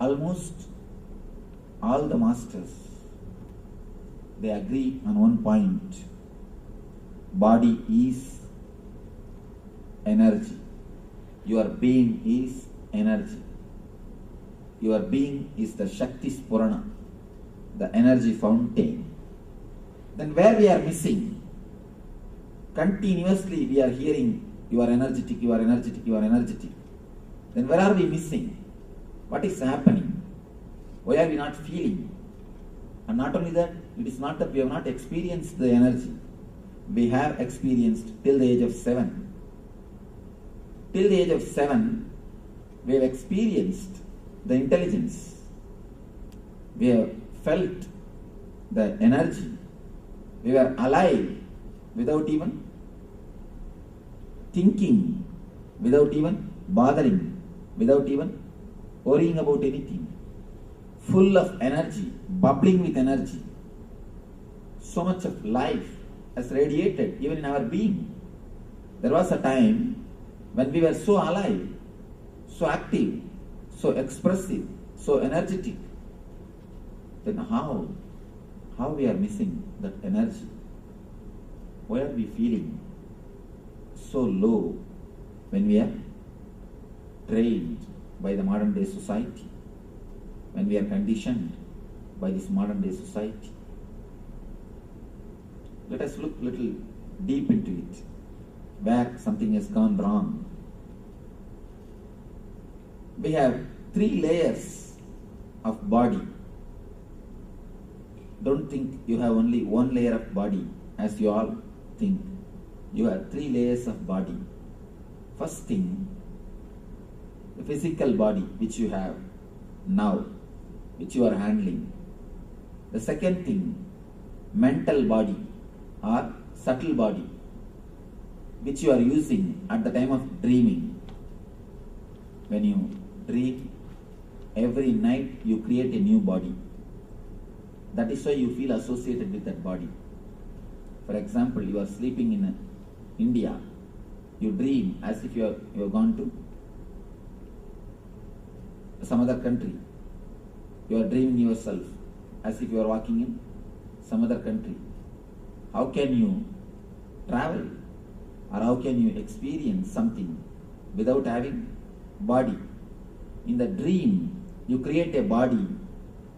almost all the masters, they agree on one point. Body is energy. Your being is energy. Your being is the Shakti Spurana, the energy fountain. Then where we are missing? Continuously we are hearing, you are energetic, you are energetic, you are energetic. Then where are we missing? What is happening? Why are we not feeling? And not only that, it is not that we have not experienced the energy. We have experienced till the age of 7. Till the age of 7, we have experienced the intelligence. We have felt the energy. We were alive without even thinking, without even bothering, without even worrying about anything. Full of energy, bubbling with energy. So much of life has radiated even in our being. There was a time when we were so alive, so active, so expressive, so energetic. Then how we are missing that energy? Why are we feeling so low when we are trained by the modern day society, when we are conditioned by this modern day society? Let us look a little deep into it, where something has gone wrong. We have 3 layers of body. Don't think you have only 1 layer of body, as you all think. You have 3 layers of body. First thing, the physical body which you have now, which you are handling. The second thing, mental body or subtle body, which you are using at the time of dreaming. When you dream, every night you create a new body. That is why you feel associated with that body. For example, you are sleeping in India. You dream as if you have gone to some other country. You are dreaming yourself as if you are walking in some other country. How can you travel or how can you experience something without having body? In the dream, you create a body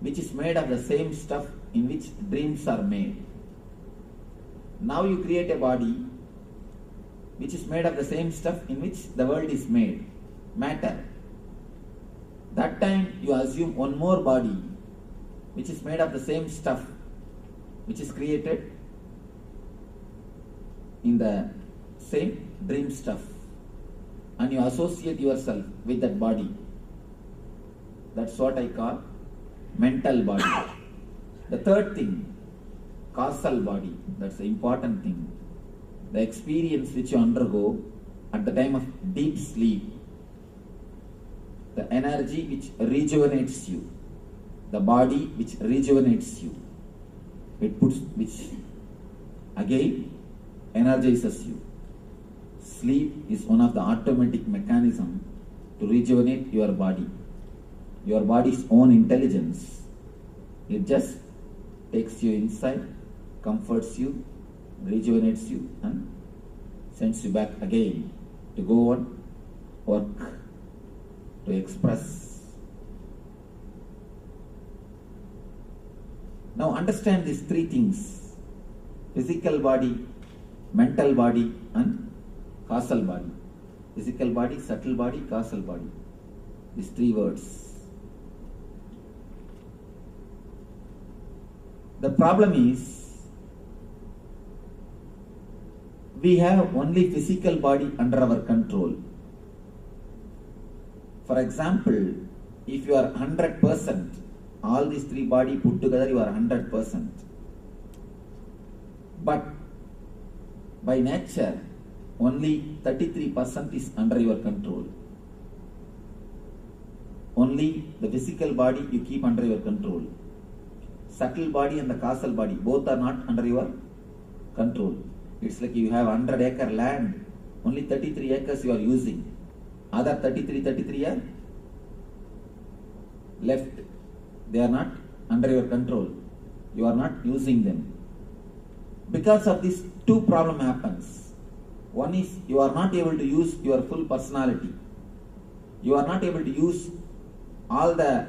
which is made of the same stuff in which dreams are made. Now you create a body which is made of the same stuff in which the world is made, matter. That time you assume one more body which is made of the same stuff which is created in the same dream stuff, and you associate yourself with that body. That's what I call mental body. The third thing, causal body. That's the important thing. The experience which you undergo at the time of deep sleep. The energy which rejuvenates you. The body which rejuvenates you. Which again energizes you. Sleep is one of the automatic mechanisms to rejuvenate your body. Your body's own intelligence. It just takes you inside, comforts you, rejuvenates you, and sends you back again to go on work, to express. Now understand these 3 things: physical body, mental body, and causal body. Physical body, subtle body, causal body. These 3 words. The problem is, we have only physical body under our control. For example, if you are 100%, all these 3 body put together, you are 100%. But by nature, only 33% is under your control. Only the physical body you keep under your control. Subtle body and the causal body, both are not under your control. It's like you have 100-acre land, only 33 acres you are using. Other 33 are left. They are not under your control. You are not using them. Because of this, two problem happens. One is you are not able to use your full personality. You are not able to use all the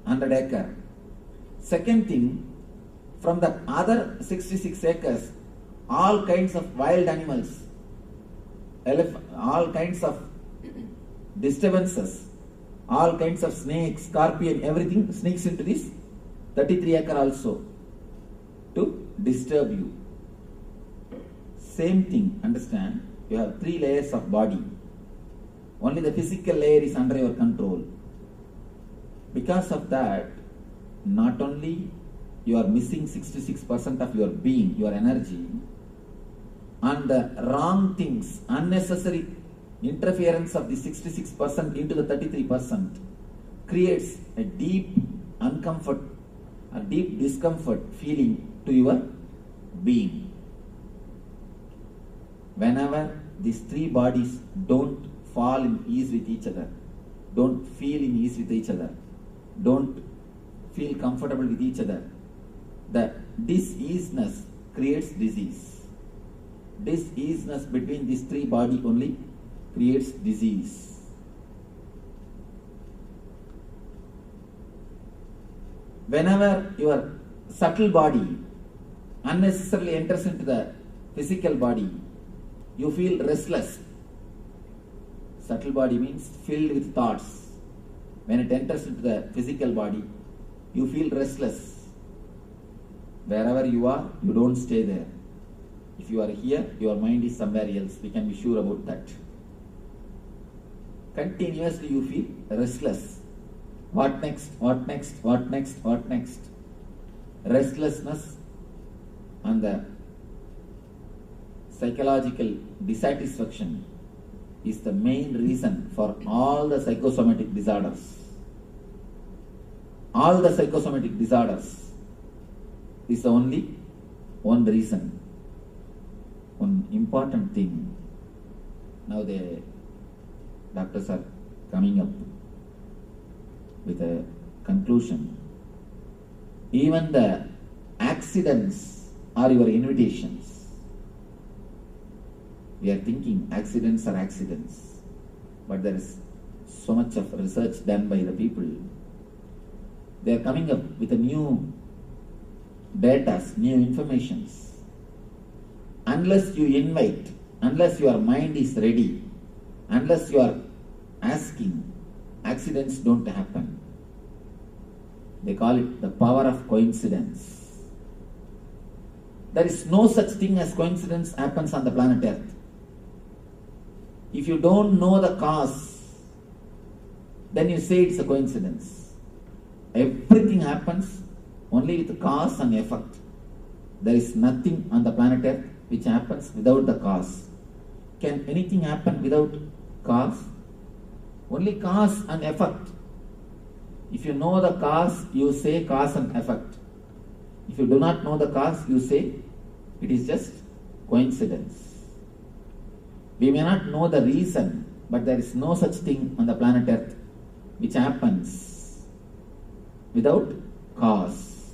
100 acre. Second thing, from the other 66 acres, all kinds of wild animals, all kinds of disturbances, all kinds of snakes, scorpion, everything sneaks into this 33 acre also to disturb you. Same thing, understand? You have 3 layers of body. Only the physical layer is under your control. Because of that, not only you are missing 66% of your being, your energy, and the wrong things, unnecessary interference of the 66% into the 33% creates a deep discomfort feeling to your being. Whenever these 3 bodies don't fall in ease with each other, don't feel in ease with each other, don't feel comfortable with each other, the diseasiness creates disease. Diseasiness between these 3 bodies only creates disease. Whenever your subtle body unnecessarily enters into the physical body, you feel restless. Subtle body means filled with thoughts. When it enters into the physical body, you feel restless. Wherever you are, you don't stay there. If you are here, your mind is somewhere else. We can be sure about that. Continuously you feel restless. What next? What next? What next? What next? Restlessness and the psychological dissatisfaction is the main reason for all the psychosomatic disorders. All the psychosomatic disorders is only one reason. One important thing. Now the doctors are coming up with a conclusion. Even the accidents are your invitations. We are thinking accidents are accidents, but there is so much of research done by the people. They are coming up with a new data, new informations. Unless you invite, unless your mind is ready, unless you are asking, accidents don't happen. They call it the power of coincidence. There is no such thing as coincidence happens on the planet Earth. If you don't know the cause, then you say it's a coincidence. Everything happens only with cause and effect. There is nothing on the planet Earth which happens without the cause. Can anything happen without cause? Only cause and effect. If you know the cause, you say cause and effect. If you do not know the cause, you say it is just coincidence. We may not know the reason, but there is no such thing on the planet Earth which happens without cause.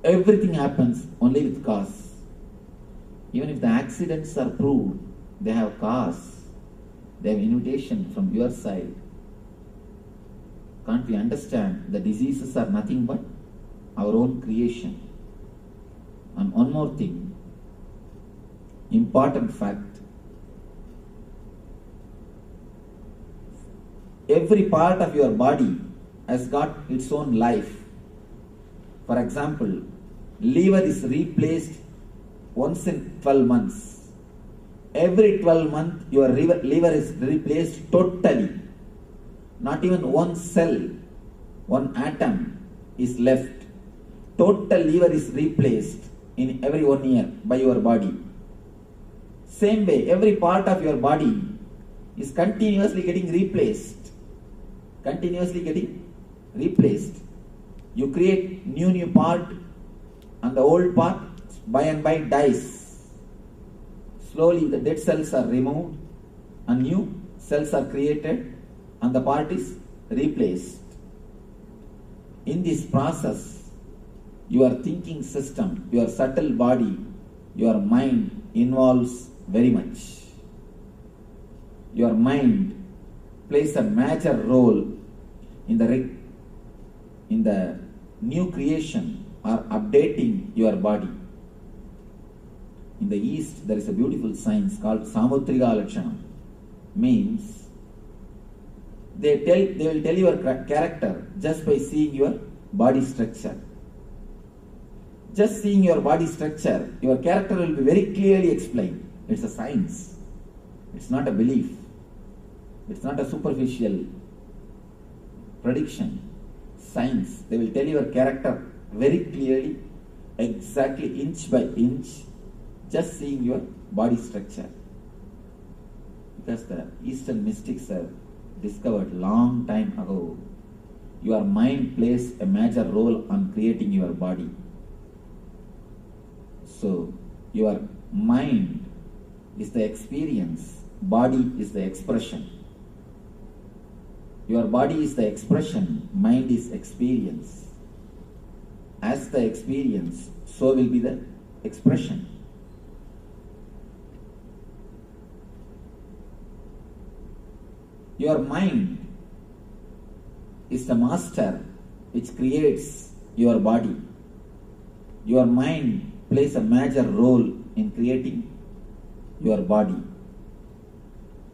Everything happens only with cause. Even if the accidents are proved, they have cause. They have invitation from your side. Can't we understand the diseases are nothing but our own creation? And one more thing, important fact. Every part of your body has got its own life. For example, liver is replaced once in 12 months. Every 12 months, your liver is replaced totally. Not even one cell, one atom is left. Total liver is replaced in every 1 year by your body. Same way, every part of your body is continuously getting replaced. Continuously getting replaced. You create new part, and the old part by and by dies. Slowly the dead cells are removed and new cells are created and the part is replaced. in this process, your thinking system, your subtle body, your mind involves very much. Your mind plays a major role in the new creation or updating your body. In the East, there is a beautiful science called Samutrika Lakshanam. Means they will tell your character just by seeing your body structure. Just seeing your body structure, your character will be very clearly explained. It's a science. It's not a belief. It's not a superficial prediction. Science. They will tell your character very clearly, exactly inch by inch, just seeing your body structure. Because the Eastern mystics have discovered long time ago, your mind plays a major role on creating your body. So, your mind is the experience, body is the expression. Your body is the expression, mind is experience. As the experience, so will be the expression. Your mind is the master which creates your body. Your mind plays a major role in creating your body.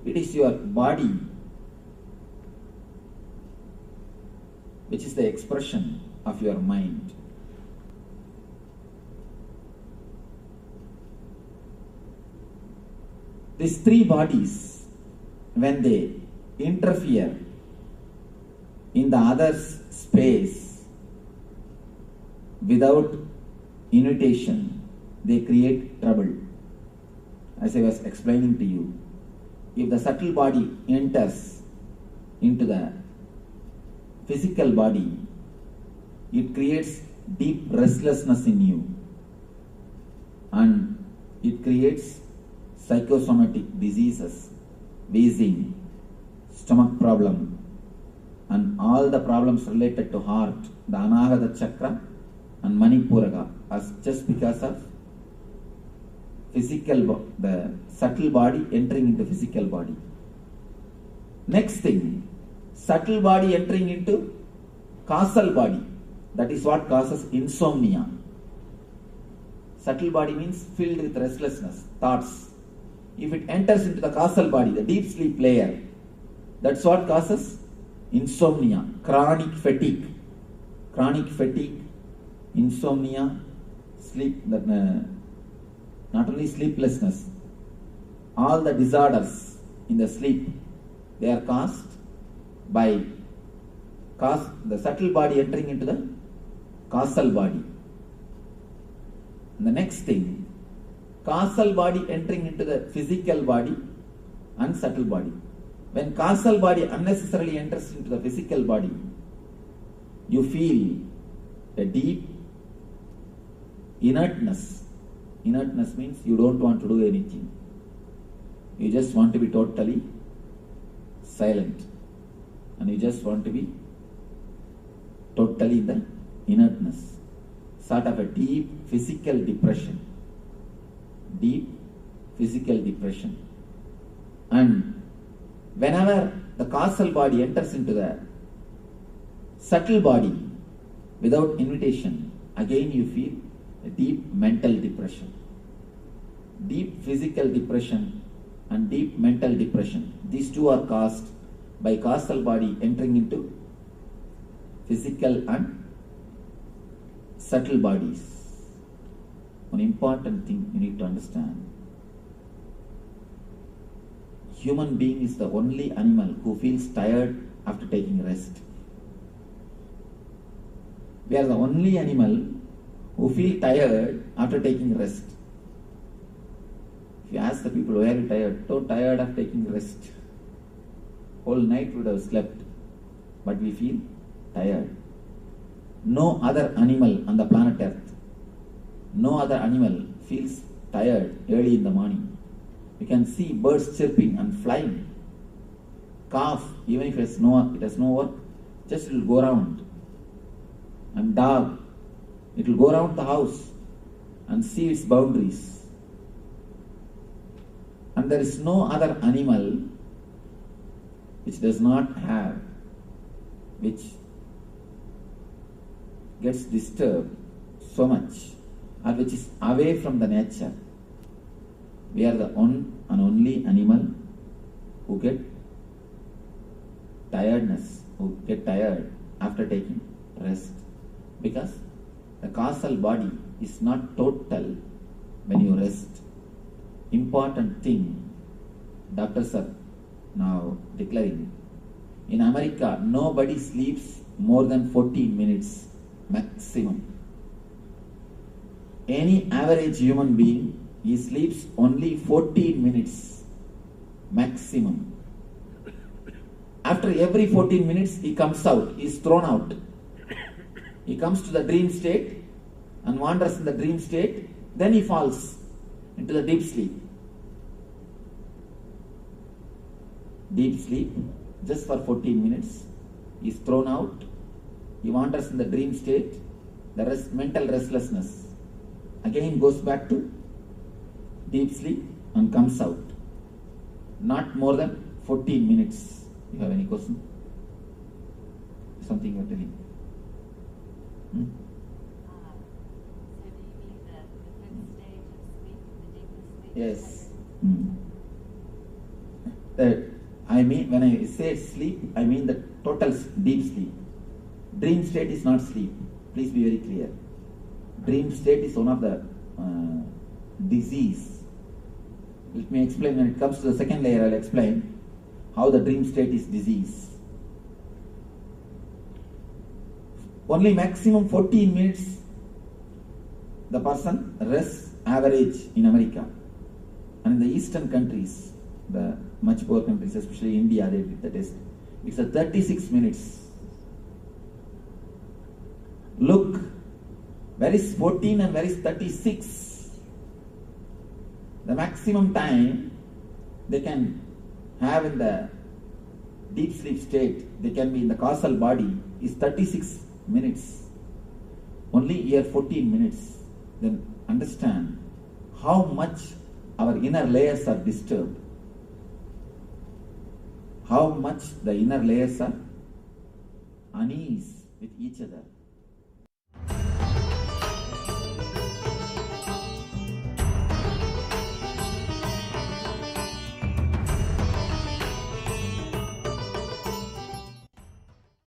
It is your body which is the expression of your mind. These three bodies, when they interfere in the other's space without invitation, they create trouble. As I was explaining to you, if the subtle body enters into the physical body, it creates deep restlessness in you and it creates psychosomatic diseases, wheezing, stomach problem, and all the problems related to heart, the Anahata Chakra and Manipuraka, as just because of the subtle body entering into physical body. Next thing, subtle body entering into causal body. That is what causes insomnia. Subtle body means filled with restlessness, thoughts. If it enters into the causal body, the deep sleep layer, that's what causes insomnia, chronic fatigue. Chronic fatigue, insomnia, sleep, not only sleeplessness, all the disorders in the sleep, they are caused by the subtle body entering into the causal body. And the next thing, causal body entering into the physical body and subtle body. When causal body unnecessarily enters into the physical body, you feel a deep inertness. Inertness means you don't want to do anything. You just want to be totally silent. And you just want to be totally in the inertness. Sort of a deep physical depression. Deep physical depression. And whenever the causal body enters into the subtle body without invitation, again you feel a deep mental depression. Deep physical depression and deep mental depression. These two are caused by causal body entering into physical and subtle bodies. One important thing you need to understand. Human being is the only animal who feels tired after taking rest. We are the only animal who feel tired after taking rest. If you ask the people, why are you tired? So tired of taking rest. Whole night we would have slept, but we feel tired. No other animal on the planet Earth, no other animal feels tired early in the morning. You can see birds chirping and flying. Calf, even if it has no work, just it will go around. and dog. It will go around the house and see its boundaries. And there is no other animal which does not have, which gets disturbed so much, or which is away from the nature. We are the one and only animal who get tired after taking rest, because the causal body is not total when you rest. Important thing, doctors are now declaring, in America nobody sleeps more than 14 minutes maximum. Any average human being, he sleeps only 14 minutes maximum. After every 14 minutes he comes out, he is thrown out. He comes to the dream state and wanders in the dream state, then he falls into the deep sleep. Deep sleep, just for 14 minutes, he is thrown out, he wanders in the dream state, the mental restlessness again goes back to deep sleep and comes out. Not more than 14 minutes. You have any question? Something you are telling? So do you mean the fifth stage of sleep, the deepest sleep? Yes. I mean, when I say sleep, I mean the total deep sleep. Dream state is not sleep. Please be very clear. Dream state is one of the disease. Let me explain. When it comes to the second layer, I will explain how the dream state is disease. Only maximum 14 minutes the person rests average in America. And in the eastern countries, the much poor countries, especially India, they did the test. It's a 36 minutes. Look, where is 14 and where is 36? The maximum time they can have in the deep sleep state, they can be in the causal body, is 36 minutes. Only here 14 minutes. Then understand how much our inner layers are disturbed. How much the inner layers are unease with each other.